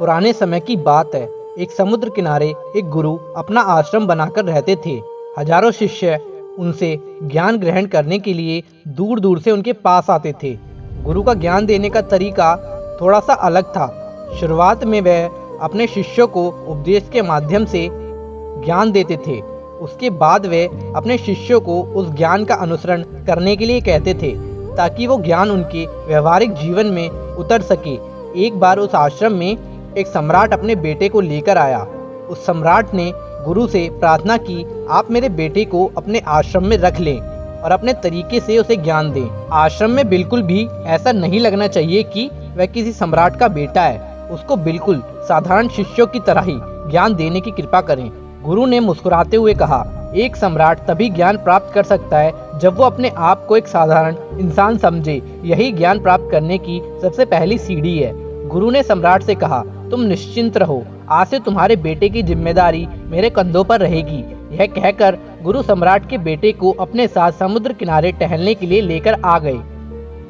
पुराने समय की बात है। एक समुद्र किनारे एक गुरु अपना आश्रम बनाकर रहते थे। हजारों शिष्य उनसे ज्ञान ग्रहण करने के लिए दूर दूर से उनके पास आते थे। गुरु का ज्ञान देने का तरीका थोड़ा सा अलग था। शुरुआत में वह अपने शिष्यों को उपदेश के माध्यम से ज्ञान देते थे। उसके बाद वे अपने शिष्यों को उस ज्ञान का अनुसरण करने के लिए कहते थे ताकि वो ज्ञान उनके व्यवहारिक जीवन में उतर सके। एक बार उस आश्रम में एक सम्राट अपने बेटे को लेकर आया। उस सम्राट ने गुरु से प्रार्थना की, आप मेरे बेटे को अपने आश्रम में रख लें और अपने तरीके से उसे ज्ञान दें। आश्रम में बिल्कुल भी ऐसा नहीं लगना चाहिए कि वह किसी सम्राट का बेटा है। उसको बिल्कुल साधारण शिष्यों की तरह ही ज्ञान देने की कृपा करें। गुरु ने मुस्कुराते हुए कहा, एक सम्राट तभी ज्ञान प्राप्त कर सकता है जब वो अपने आप को एक साधारण इंसान समझे। यही ज्ञान प्राप्त करने की सबसे पहली सीढ़ी है। गुरु ने सम्राट से कहा, तुम निश्चिंत रहो, आज से तुम्हारे बेटे की जिम्मेदारी मेरे कंधों पर रहेगी। यह कहकर गुरु सम्राट के बेटे को अपने साथ समुद्र किनारे टहलने के लिए लेकर आ गए।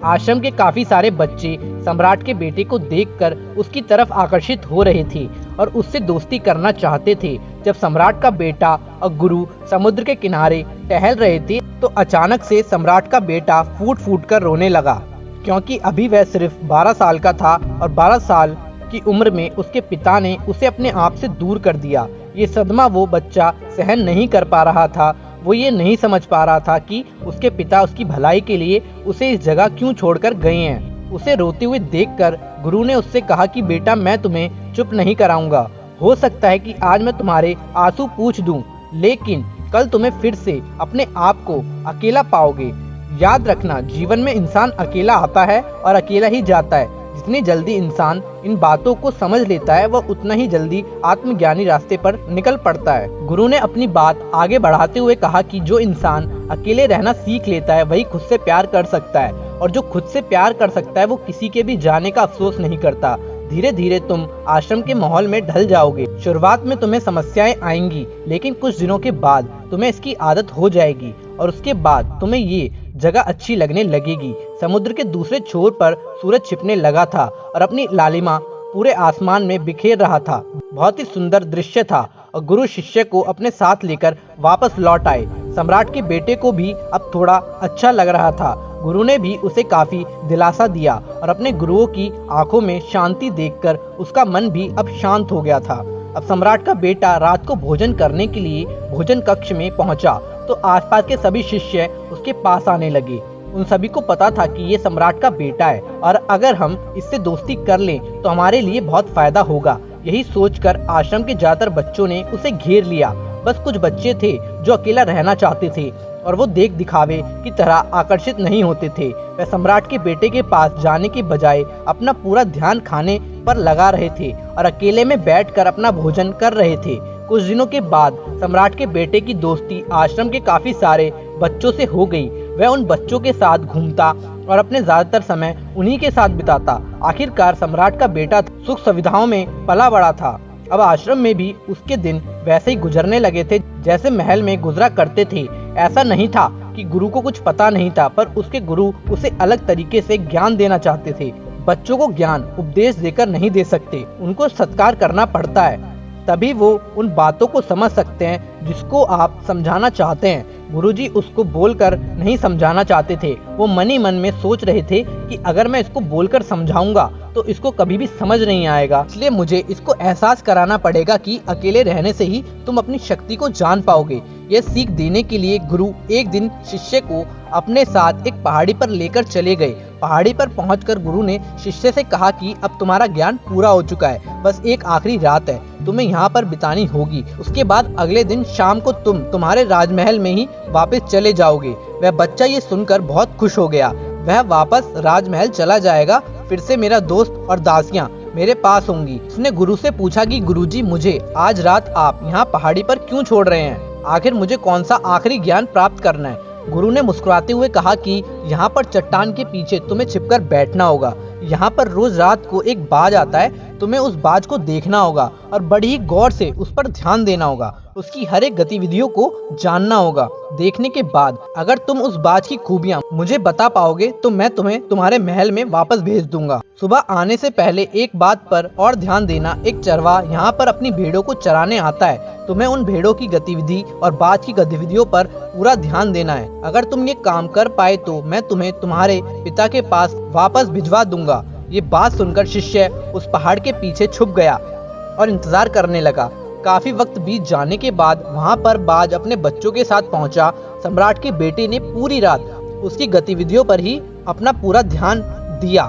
आश्रम के काफी सारे बच्चे सम्राट के बेटे को देखकर उसकी तरफ आकर्षित हो रहे थे और उससे दोस्ती करना चाहते थे। जब सम्राट का बेटा और गुरु समुद्र के किनारे टहल रहे थे तो अचानक से सम्राट का बेटा फूट फूट कर रोने लगा, क्योंकि अभी वह सिर्फ 12 साल का था और 12 साल की उम्र में उसके पिता ने उसे अपने आप से दूर कर दिया। ये सदमा वो बच्चा सहन नहीं कर पा रहा था। वो ये नहीं समझ पा रहा था कि उसके पिता उसकी भलाई के लिए उसे इस जगह क्यों छोड़कर गए हैं। उसे रोते हुए देखकर गुरु ने उससे कहा कि बेटा, मैं तुम्हें चुप नहीं कराऊंगा। हो सकता है कि आज मैं तुम्हारे आंसू पूंछ दूं, लेकिन कल तुम्हें फिर से अपने आप को अकेला पाओगे। याद रखना, जीवन में इंसान अकेला आता है और अकेला ही जाता है। जितनी जल्दी इंसान इन बातों को समझ लेता है वह उतना ही जल्दी आत्मज्ञानी रास्ते पर निकल पड़ता है। गुरु ने अपनी बात आगे बढ़ाते हुए कहा कि जो इंसान अकेले रहना सीख लेता है वही खुद से प्यार कर सकता है, और जो खुद से प्यार कर सकता है वो किसी के भी जाने का अफसोस नहीं करता। धीरे धीरे तुम आश्रम के माहौल में ढल जाओगे। शुरुआत में तुम्हें समस्याएं आएंगी, लेकिन कुछ दिनों के बाद तुम्हें इसकी आदत हो जाएगी और उसके बाद तुम्हें ये जगह अच्छी लगने लगेगी। समुद्र के दूसरे छोर पर सूरज छिपने लगा था और अपनी लालिमा पूरे आसमान में बिखेर रहा था। बहुत ही सुंदर दृश्य था और गुरु शिष्य को अपने साथ लेकर वापस लौट आए। सम्राट के बेटे को भी अब थोड़ा अच्छा लग रहा था। गुरु ने भी उसे काफी दिलासा दिया और अपने गुरुओं की आंखों में शांति देखकर उसका मन भी अब शांत हो गया था। अब सम्राट का बेटा रात को भोजन करने के लिए भोजन कक्ष में पहुंचा तो आसपास के सभी शिष्य उसके पास आने लगे। उन सभी को पता था कि ये सम्राट का बेटा है और अगर हम इससे दोस्ती कर लें तो हमारे लिए बहुत फायदा होगा। यही सोचकर आश्रम के ज्यादातर बच्चों ने उसे घेर लिया। बस कुछ बच्चे थे जो अकेला रहना चाहते थे और वो देख दिखावे की तरह आकर्षित नहीं होते थे। वे सम्राट के बेटे के पास जाने के बजाय अपना पूरा ध्यान खाने पर लगा रहे थे और अकेले में बैठकर अपना भोजन कर रहे थे। कुछ दिनों के बाद सम्राट के बेटे की दोस्ती आश्रम के काफी सारे बच्चों से हो गई। वह उन बच्चों के साथ घूमता और अपने ज्यादातर समय उन्हीं के साथ बिताता। आखिरकार सम्राट का बेटा सुख सुविधाओं में पला बड़ा था। अब आश्रम में भी उसके दिन वैसे ही गुजरने लगे थे जैसे महल में गुजरा करते थे। ऐसा नहीं था कि गुरु को कुछ पता नहीं था, पर उसके गुरु उसे अलग तरीके से ज्ञान देना चाहते थे। बच्चों को ज्ञान उपदेश देकर नहीं दे सकते, उनको सत्कार करना पड़ता है, तभी वो उन बातों को समझ सकते हैं जिसको आप समझाना चाहते हैं। गुरुजी उसको बोलकर नहीं समझाना चाहते थे। वो मन ही मन में सोच रहे थे कि अगर मैं इसको बोलकर समझाऊंगा तो इसको कभी भी समझ नहीं आएगा, इसलिए मुझे इसको एहसास कराना पड़ेगा कि अकेले रहने से ही तुम अपनी शक्ति को जान पाओगे। यह सीख देने के लिए गुरु एक दिन शिष्य को अपने साथ एक पहाड़ी पर लेकर चले गए। पहाड़ी पर पहुंचकर गुरु ने शिष्य से कहा कि अब तुम्हारा ज्ञान पूरा हो चुका है, बस एक आखिरी रात है, तुम्हें यहाँ पर बितानी होगी। उसके बाद अगले दिन शाम को तुम तुम्हारे राजमहल में ही वापस चले जाओगे। वह बच्चा ये सुनकर बहुत खुश हो गया। वह वापस राजमहल चला जाएगा। फिर से मेरा दोस्त और दासियां मेरे पास होंगी। उसने गुरु से पूछा कि गुरुजी, मुझे आज रात आप यहाँ पहाड़ी पर क्यों छोड़ रहे हैं? आखिर मुझे कौन सा आखिरी ज्ञान प्राप्त करना है? गुरु ने मुस्कुराते हुए कहा कि यहाँ पर चट्टान के पीछे तुम्हें छिपकर बैठना होगा। यहाँ पर रोज रात को एक बाज आता है, तुम्हें उस बाज को देखना होगा और बड़ी ही गौर से उस पर ध्यान देना होगा। उसकी हर एक गतिविधियों को जानना होगा। देखने के बाद अगर तुम उस बाज की खूबियाँ मुझे बता पाओगे तो मैं तुम्हें तुम्हारे महल में वापस भेज दूंगा। सुबह आने से पहले एक बात पर और ध्यान देना, एक चरवाहा यहाँ पर अपनी भेड़ों को चराने आता है। तुम्हें उन भेड़ों की गतिविधि और बाज की गतिविधियों पर पूरा ध्यान देना है। अगर तुम ये काम कर पाए तो मैं तुम्हें तुम्हारे पिता के पास वापस भिजवा दूंगा। ये बात सुनकर शिष्य उस पहाड़ के पीछे छुप गया और इंतजार करने लगा। काफी वक्त बीत जाने के बाद वहाँ पर बाज अपने बच्चों के साथ पहुँचा। सम्राट के बेटे ने पूरी रात उसकी गतिविधियों पर ही अपना पूरा ध्यान दिया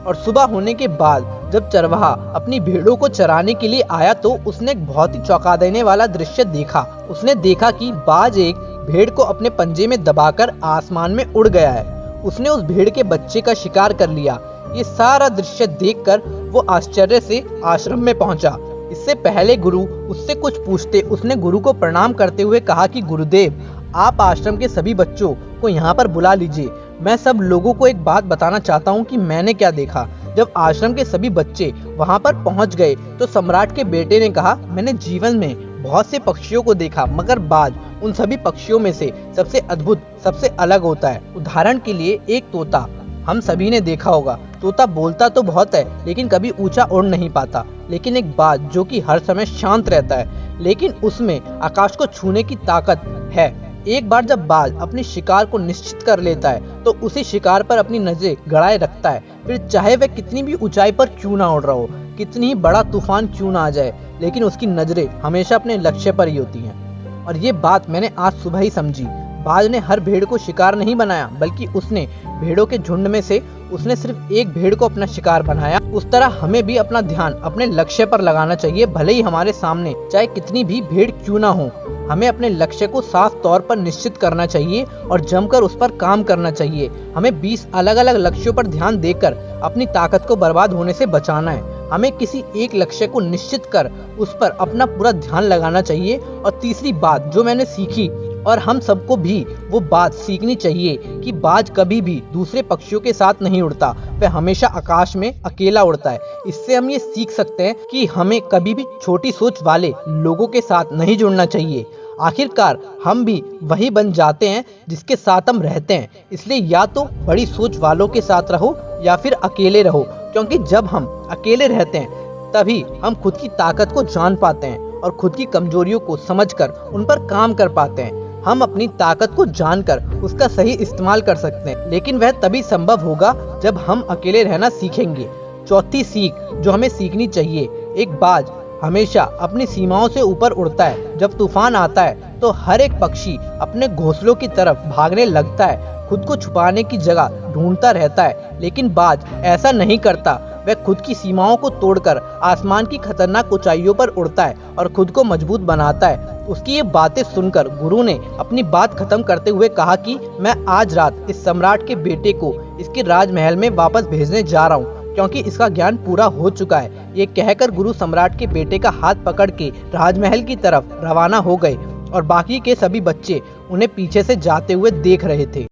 और सुबह होने के बाद जब चरवाहा अपनी भेड़ों को चराने के लिए आया तो उसने एक बहुत ही चौंका देने वाला दृश्य देखा। उसने देखा कि बाज एक भेड़ को अपने पंजे में दबाकर आसमान में उड़ गया है। उसने उस भेड़ के बच्चे का शिकार कर लिया। ये सारा दृश्य देखकर वो आश्चर्य से आश्रम में पहुंचा। इससे पहले गुरु उससे कुछ पूछते उसने गुरु को प्रणाम करते हुए कहा कि गुरुदेव, आप आश्रम के सभी बच्चों को यहाँ पर बुला लीजिए। मैं सब लोगों को एक बात बताना चाहता हूँ कि मैंने क्या देखा। जब आश्रम के सभी बच्चे वहाँ पर पहुँच गए तो सम्राट के बेटे ने कहा, मैंने जीवन में बहुत से पक्षियों को देखा मगर बाज उन सभी पक्षियों में से सबसे अद्भुत, सबसे अलग होता है। उदाहरण के लिए एक तोता हम सभी ने देखा होगा। तोता बोलता तो बहुत है लेकिन कभी ऊंचा उड़ नहीं पाता। लेकिन एक बाज जो कि हर समय शांत रहता है लेकिन उसमें आकाश को छूने की ताकत है। एक बार जब बाज अपने शिकार को निश्चित कर लेता है तो उसी शिकार पर अपनी नजरें गड़ाए रखता है। फिर चाहे वह कितनी भी ऊंचाई पर क्यों ना उड़ रहा हो, कितनी ही बड़ा तूफान क्यों ना आ जाए, लेकिन उसकी नजरें हमेशा अपने लक्ष्य पर ही होती हैं। और ये बात मैंने आज सुबह ही समझी। बाज ने हर भेड़ को शिकार नहीं बनाया बल्कि उसने भेड़ों के झुंड में से उसने सिर्फ एक भेड़ को अपना शिकार बनाया। उस तरह हमें भी अपना ध्यान अपने लक्ष्य पर लगाना चाहिए। भले ही हमारे सामने चाहे कितनी भी भीड़ क्यों ना हो, हमें अपने लक्ष्य को साफ तौर पर निश्चित करना चाहिए और जमकर उस पर काम करना चाहिए। हमें 20 अलग अलग लक्ष्यों पर ध्यान देकर अपनी ताकत को बर्बाद होने से बचाना है। हमें किसी एक लक्ष्य को निश्चित कर उस पर अपना पूरा ध्यान लगाना चाहिए। और तीसरी बात जो मैंने सीखी और हम सबको भी वो बात सीखनी चाहिए कि बाज कभी भी दूसरे पक्षियों के साथ नहीं उड़ता, वह हमेशा आकाश में अकेला उड़ता है। इससे हम ये सीख सकते हैं कि हमें कभी भी छोटी सोच वाले लोगों के साथ नहीं जुड़ना चाहिए। आखिरकार हम भी वही बन जाते हैं जिसके साथ हम रहते हैं। इसलिए या तो बड़ी सोच वालों के साथ रहो या फिर अकेले रहो, क्योंकि जब हम अकेले रहते हैं तभी हम खुद की ताकत को जान पाते हैं और खुद की कमजोरियों को समझकर उन पर काम कर पाते हैं। हम अपनी ताकत को जानकर उसका सही इस्तेमाल कर सकते हैं, लेकिन वह तभी संभव होगा जब हम अकेले रहना सीखेंगे। चौथी सीख जो हमें सीखनी चाहिए, एक बाज हमेशा अपनी सीमाओं से ऊपर उड़ता है। जब तूफान आता है तो हर एक पक्षी अपने घोंसलों की तरफ भागने लगता है, खुद को छुपाने की जगह ढूंढता रहता है। लेकिन बाज ऐसा नहीं करता, वह खुद की सीमाओं को तोड़कर आसमान की खतरनाक ऊंचाइयों पर उड़ता है और खुद को मजबूत बनाता है। उसकी ये बातें सुनकर गुरु ने अपनी बात खत्म करते हुए कहा कि मैं आज रात इस सम्राट के बेटे को इसके राजमहल में वापस भेजने जा रहा हूँ, क्योंकि इसका ज्ञान पूरा हो चुका है। ये कहकर गुरु सम्राट के बेटे का हाथ पकड़ के राजमहल की तरफ रवाना हो गए और बाकी के सभी बच्चे उन्हें पीछे से जाते हुए देख रहे थे।